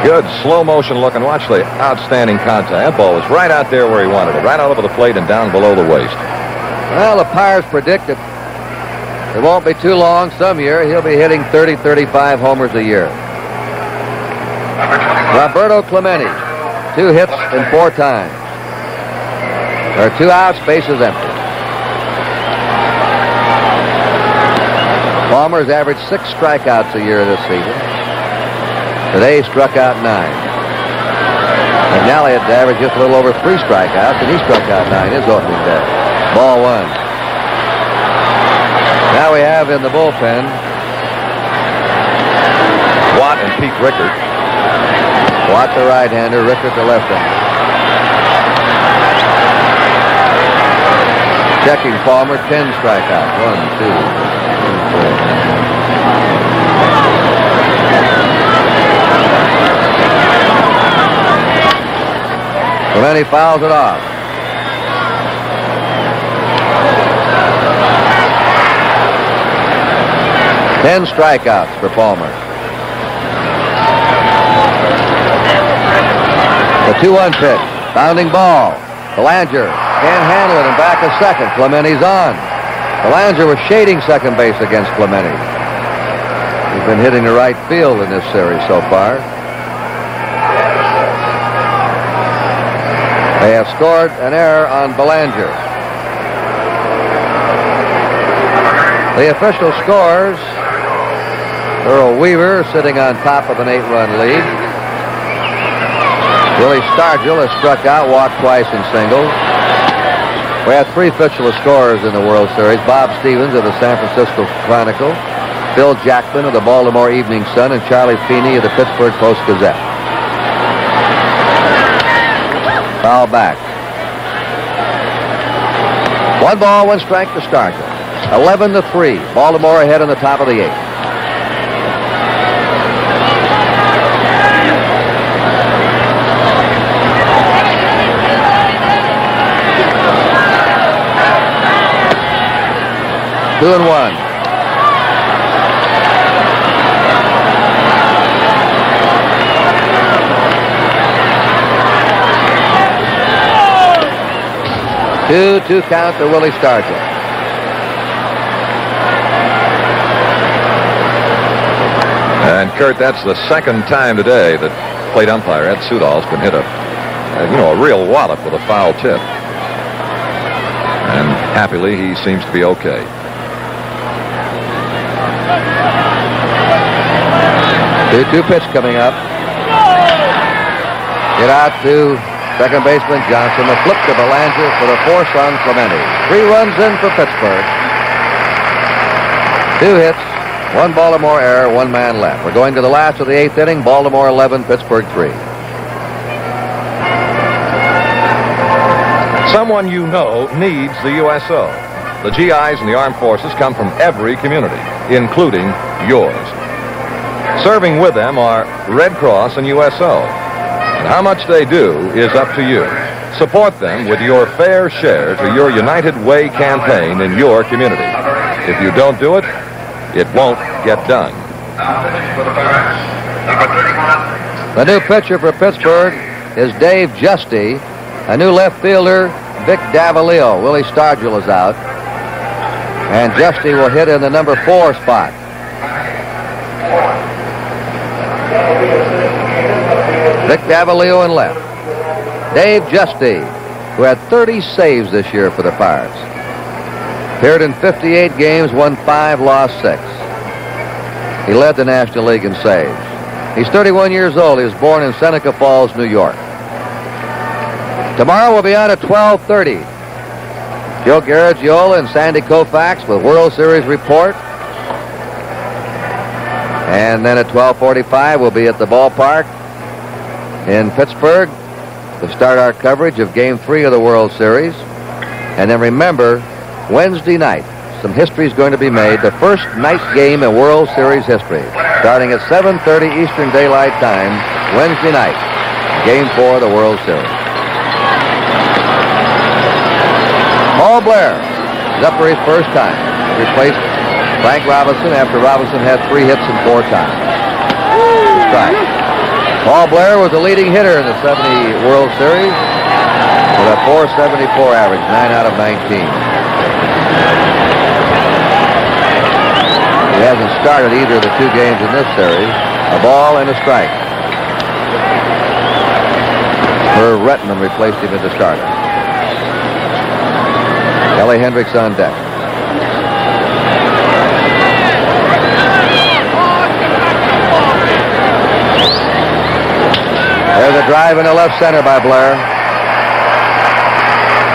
Good slow motion look, and watch the outstanding contact. That ball was right out there where he wanted it, right out over the plate and down below the waist. Well, the Pirates predict that it won't be too long. Some year he'll be hitting 30, 35 homers a year. Roberto Clemente, 2 hits in 4 times. There are 2 outs, bases empty. Palmer's averaged 6 strikeouts a year this season. Today he struck out 9. McNally had averaged just a little over 3 strikeouts, and he struck out 9 his opening day. Ball 1. Now we have in the bullpen Watt and Pete Rickard. Watt the right-hander, Rickard the left-hander. Checking Palmer, 10 strikeouts. 1, 2, 3, 4. Clemente fouls it off. Ten strikeouts for Palmer. The 2-1 pitch. Bounding ball. Belanger can't handle it and back a second. Clemente's on. Belanger was shading second base against Clemente. He's been hitting the right field in this series so far. They have scored an error on Belanger. The official scores. Earl Weaver sitting on top of an 8-run lead. Willie Stargell has struck out, walked twice in singles. We have 3 official scorers in the World Series. Bob Stevens of the San Francisco Chronicle, Bill Jackman of the Baltimore Evening Sun, and Charlie Feeney of the Pittsburgh Post-Gazette. Foul back. 1 ball, 1 strike to Stargell. 11-3. Baltimore ahead in the top of the 8th. Two and 1. 2-2 count to Willie Stargell. And Kurt, that's the second time today that plate umpire Ed Sudol's been hit a real wallop with a foul tip. And happily, he seems to be okay. Two pitch coming up. Get out to second baseman Johnson. The flip to Belanger for the force on Clemente. 3 runs in for Pittsburgh. 2 hits, 1 Baltimore error, 1 man left. We're going to the last of the 8th inning. Baltimore 11, Pittsburgh 3. Someone you know needs the USO. The GIs and the armed forces come from every community, including yours. Serving with them are Red Cross and USO. And how much they do is up to you. Support them with your fair share to your United Way campaign in your community. If you don't do it, it won't get done. The new pitcher for Pittsburgh is Dave Justy. A new left fielder, Vic Davalillo. Willie Stargell is out. And Justy will hit in the number 4 spot. Vic Davalillo in left. Dave Justy, who had 30 saves this year for the Pirates. Appeared in 58 games, won 5, lost 6. He led the National League in saves. He's 31 years old. He was born in Seneca Falls, New York. Tomorrow we'll be on at 12:30. Joe Garagiola and Sandy Koufax with World Series report. And then at 12:45 we'll be at the ballpark in Pittsburgh to start our coverage of Game 3 of the World Series. And then remember, Wednesday night, some history is going to be made. The first night game in World Series history, starting at 7:30 Eastern Daylight Time, Wednesday night, Game 4 of the World Series. Paul Blair is up for his first time. Replaced Frank Robinson after Robinson had 3 hits and 4 times. Strike. Paul Blair was the leading hitter in the 70 World Series with a .474 average, 9 out of 19. He hasn't started either of the 2 games in this series. A ball and a strike. Merv Retman replaced him as the starter. Kelly Hendricks on deck. There's a drive into left center by Blair.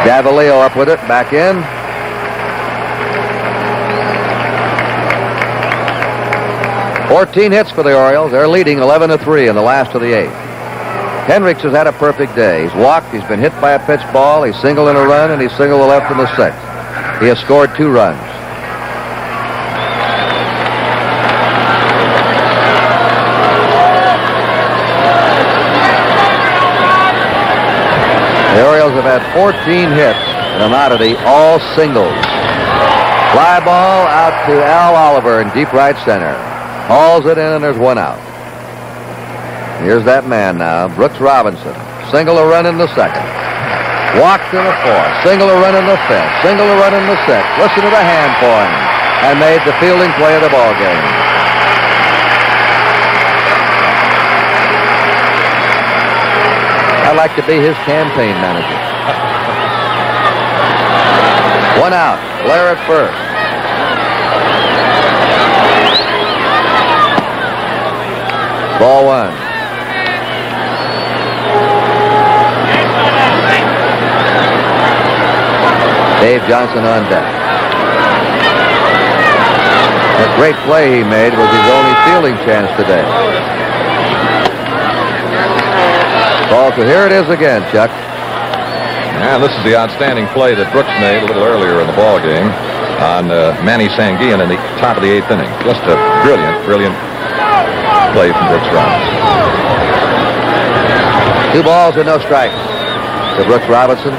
Davalillo up with it, back in. "14 hits for the Orioles. They're leading 11-3 in the last of the 8th. Hendricks has had a perfect day. He's walked, he's been hit by a pitch ball, he's singled in a run, and he's singled to left in the 6th. He has scored 2 runs. The Orioles have had 14 hits in an oddity, all singles. Fly ball out to Al Oliver in deep right center. Hauls it in, and there's 1 out. Here's that man now, Brooks Robinson. Single a run in the 2nd. Walked in the 4th. Single a run in the 5th. Single a run in the 6th. Listen to the hand for him. And made the fielding play of the ball game. I'd like to be his campaign manager. 1 out. Blair at first. Ball 1. Dave Johnson on deck. That great play he made was his only fielding chance today. Ball 2. Here it is again, Chuck. Yeah, this is the outstanding play that Brooks made a little earlier in the ball game on Manny Sanguillen in the top of the 8th inning. Just a brilliant play from Brooks Robinson. 2 balls and no strikes to Brooks Robinson.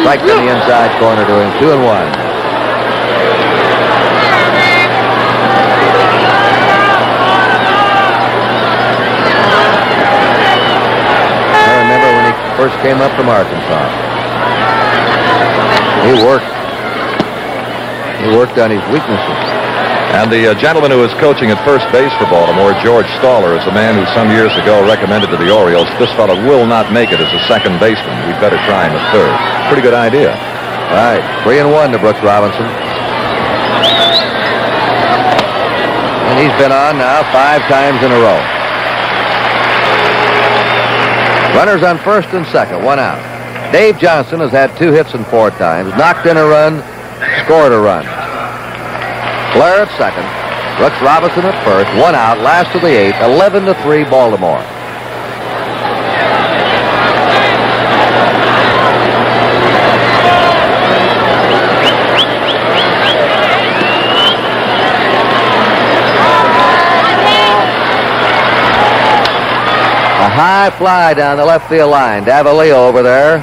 Strike in the inside corner to him. 2-1. I remember when he first came up from Arkansas. He worked on his weaknesses. And the gentleman who is coaching at first base for Baltimore, George Staller, is a man who some years ago recommended to the Orioles, this fellow will not make it as a second baseman. We'd better try him at third. Pretty good idea. All right, 3-1 to Brooks Robinson. And he's been on now 5 times in a row. Runners on first and second, 1 out. Dave Johnson has had 2 hits and 4 times, knocked in a run, scored a run. Blair at second, Brooks Robinson at first, 1 out, last of the 8th, 11-3 Baltimore. A high fly down the left field line. Davalillo over there.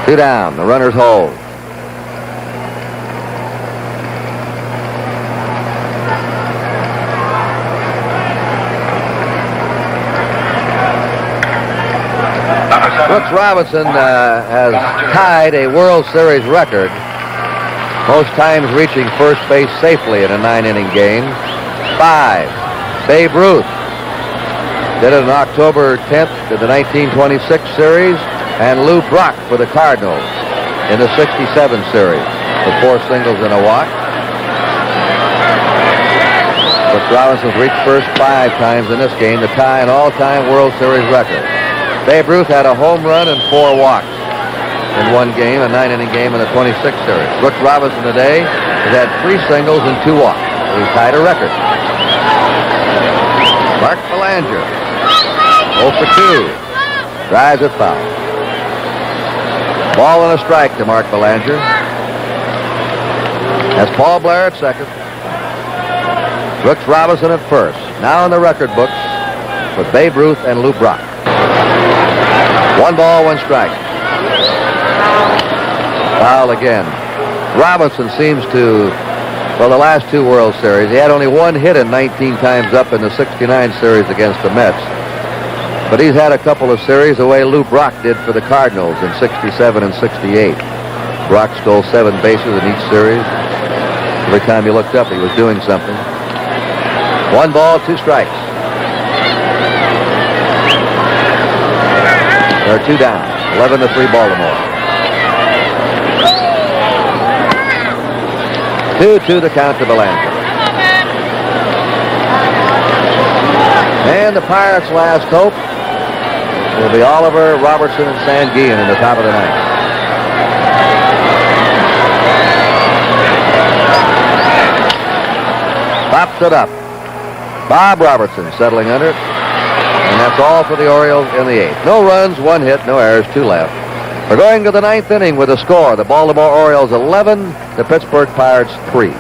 2 down. The runners hold. Brooks Robinson has tied a World Series record, most times reaching first base safely in a 9-inning game. 5. Babe Ruth did it on October 10th in the 1926 series, and Lou Brock for the Cardinals in the 67 series with 4 singles and a walk. Brooks Robinson's reached first 5 times in this game to tie an all-time World Series record. Babe Ruth had a home run and 4 walks in one game, a 9-inning game in the 26 series. Brooks Robinson today has had 3 singles and 2 walks. He's tied a record. Mark Belanger, 0 for 2. Drives it foul. Ball and a strike to Mark Belanger. That's Paul Blair at second. Brooks Robinson at first. Now in the record books with Babe Ruth and Lou Brock. 1 ball, 1 strike. Foul again. Robinson seems to, well, the last 2 World Series, he had only 1 hit in 19 times up in the 69 series against the Mets. But he's had a couple of series the way Lou Brock did for the Cardinals in 67 and 68. Brock stole 7 bases in each series. Every time he looked up, he was doing something. 1 ball, 2 strikes. There are 2 down. 11-3 Baltimore. 2-2 the count to Belanger. And the Pirates' last hope will be Oliver, Robertson, and Sanguillen in the top of the 9th. Pops it up. Bob Robertson settling under it. And that's all for the Orioles in the 8th. No runs, 1 hit, no errors, 2 left. We're going to the 9th inning with a score. The Baltimore Orioles 11, the Pittsburgh Pirates 3.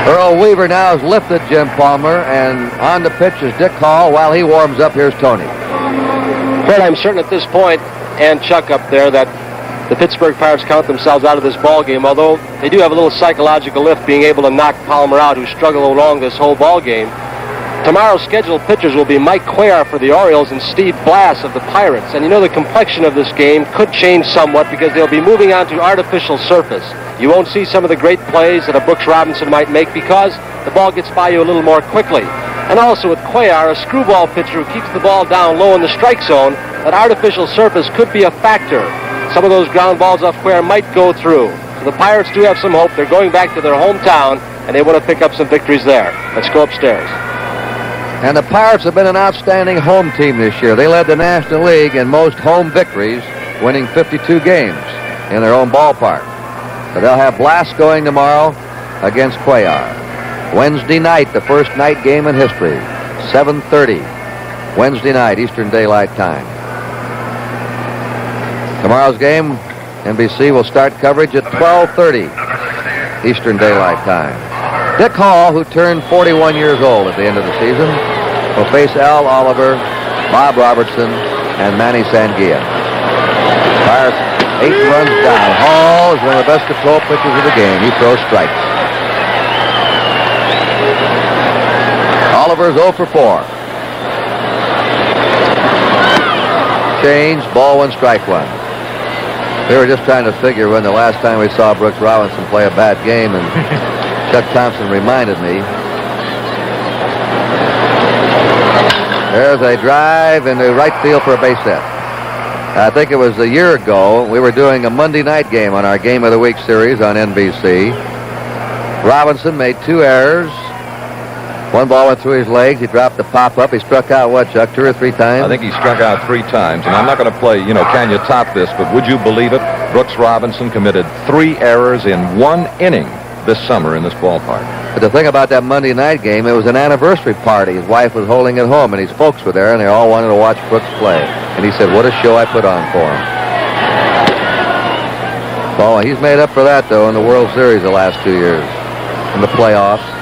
Earl Weaver now has lifted Jim Palmer, and on the pitch is Dick Hall. While he warms up, here's Tony. Fred, I'm certain at this point, and Chuck up there, that the Pittsburgh Pirates count themselves out of this ball game, although they do have a little psychological lift being able to knock Palmer out, who struggled along this whole ball game. Tomorrow's scheduled pitchers will be Mike Cuellar for the Orioles and Steve Blass of the Pirates. And you know the complexion of this game could change somewhat because they'll be moving on to artificial surface. You won't see some of the great plays that a Brooks Robinson might make because the ball gets by you a little more quickly. And also with Cuellar, a screwball pitcher who keeps the ball down low in the strike zone, that artificial surface could be a factor. Some of those ground balls off Cuellar might go through. So the Pirates do have some hope. They're going back to their hometown, and they want to pick up some victories there. Let's go upstairs. And the Pirates have been an outstanding home team this year. They led the National League in most home victories, winning 52 games in their own ballpark. So they'll have Blass going tomorrow against Cuellar. Wednesday night, the first night game in history, 7:30. Wednesday night, Eastern Daylight Time. Tomorrow's game, NBC will start coverage at 12:30 Eastern Daylight Time. Dick Hall, who turned 41 years old at the end of the season, will face Al Oliver, Bob Robertson, and Manny Sanguillen. Pirates 8 runs down. Hall is one of the best control pitchers of the game. He throws strikes. Oliver's 0 for 4. Change, ball 1, strike 1. We were just trying to figure when the last time we saw Brooks Robinson play a bad game, and Chuck Thompson reminded me. There's a drive into right field for a base hit. I think it was a year ago. We were doing a Monday night game on our Game of the Week series on NBC. Robinson made 2 errors. One ball went through his legs. He dropped the pop-up. He struck out, what, Chuck, 2 or 3 times? I think he struck out 3 times. And I'm not going to play, can you top this? But would you believe it? Brooks Robinson committed 3 errors in 1 inning this summer in this ballpark. But the thing about that Monday night game, it was an anniversary party. His wife was holding it home, and his folks were there, and they all wanted to watch Brooks play. And he said, what a show I put on for him. Oh, he's made up for that, though, in the World Series the last 2 years. In the playoffs.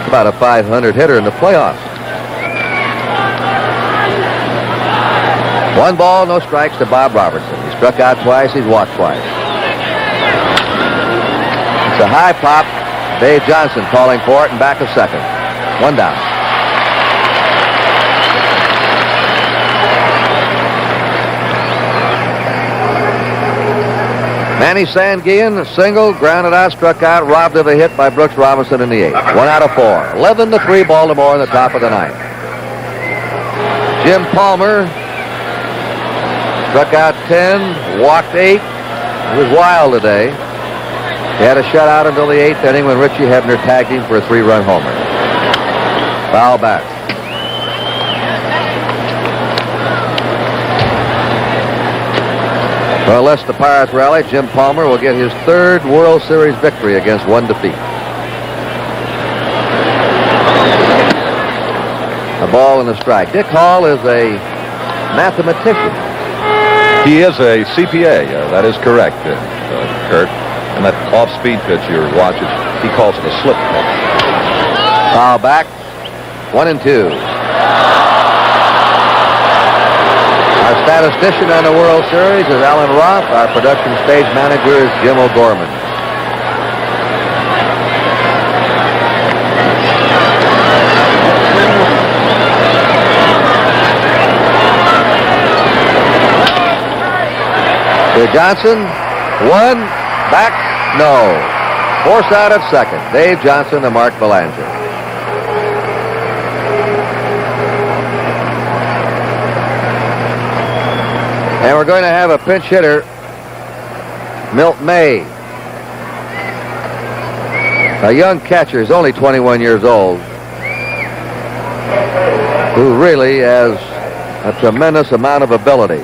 About a 500 hitter in the playoffs. 1 ball, no strikes to Bob Robertson. He struck out twice. He's walked twice. It's a high pop. Dave Johnson calling for it, and back of second. 1 down. Manny Sanguillen, single, grounded out, struck out, robbed of a hit by Brooks Robinson in the 8th. 1 out of 4. 11-3 Baltimore in the top of the 9th. Jim Palmer struck out 10, walked 8. He was wild today. He had a shutout until the 8th inning when Richie Hebner tagged him for a 3-run homer. Foul back. Well, unless the Pirates rally, Jim Palmer will get his 3rd World Series victory against 1 defeat. A ball and a strike. Dick Hall is a mathematician. He is a CPA. That is correct, Kurt. And that off-speed pitch you're watching, he calls it a slip pitch. Foul back. 1-2. Our statistician on the World Series is Alan Roth. Our production stage manager is Jim O'Gorman. To Johnson. 1. Back. No. Force out at second. Dave Johnson to Mark Belanger. And we're going to have a pinch hitter, Milt May. A young catcher, he's only 21 years old, who really has a tremendous amount of ability.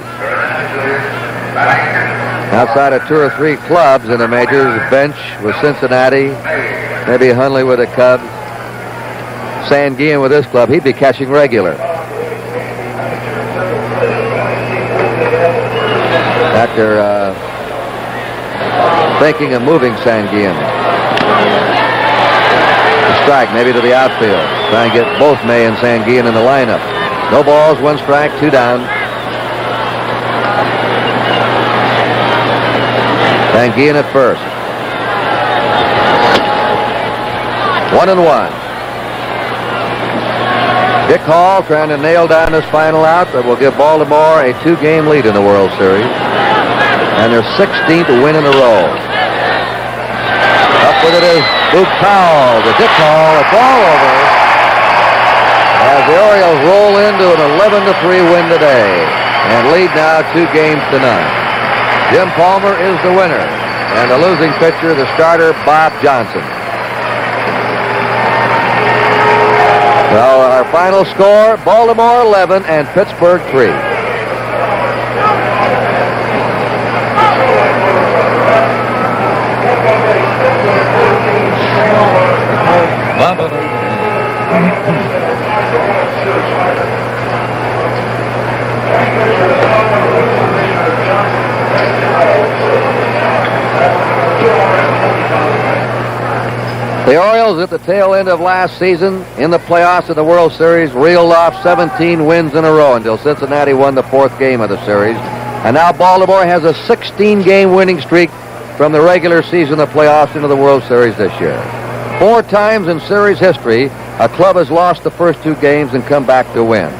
Outside of 2 or 3 clubs in the majors, bench with Cincinnati, maybe Hundley with the Cubs, Sanguillen with this club, he'd be catching regular. After thinking of moving Sanguillen. A strike, maybe to the outfield. Try and get both May and Sanguillen in the lineup. No balls, 1 strike, 2 down. Sanguillen at first. 1-1. Dick Hall trying to nail down this final out that will give Baltimore a 2-game lead in the World Series. And their 16th win in a row. Up with it is Boog Powell to Dick Hall. It's all over. As the Orioles roll into an 11-3 win today. And lead now 2-0. Jim Palmer is the winner. And the losing pitcher, the starter, Bob Johnson. So our final score, Baltimore 11 and Pittsburgh 3. The Orioles at the tail end of last season in the playoffs of the World Series reeled off 17 wins in a row until Cincinnati won the 4th game of the series. And now Baltimore has a 16-game winning streak from the regular season of the playoffs into the World Series this year. 4 times in series history, a club has lost the first 2 games and come back to win.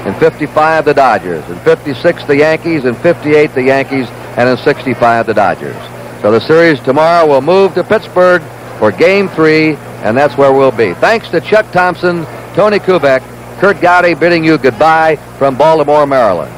In 55, the Dodgers. In 56, the Yankees. In 58, the Yankees. And in 65, the Dodgers. So the series tomorrow will move to Pittsburgh for Game 3, and that's where we'll be. Thanks to Chuck Thompson, Tony Kubek, Kurt Gowdy bidding you goodbye from Baltimore, Maryland.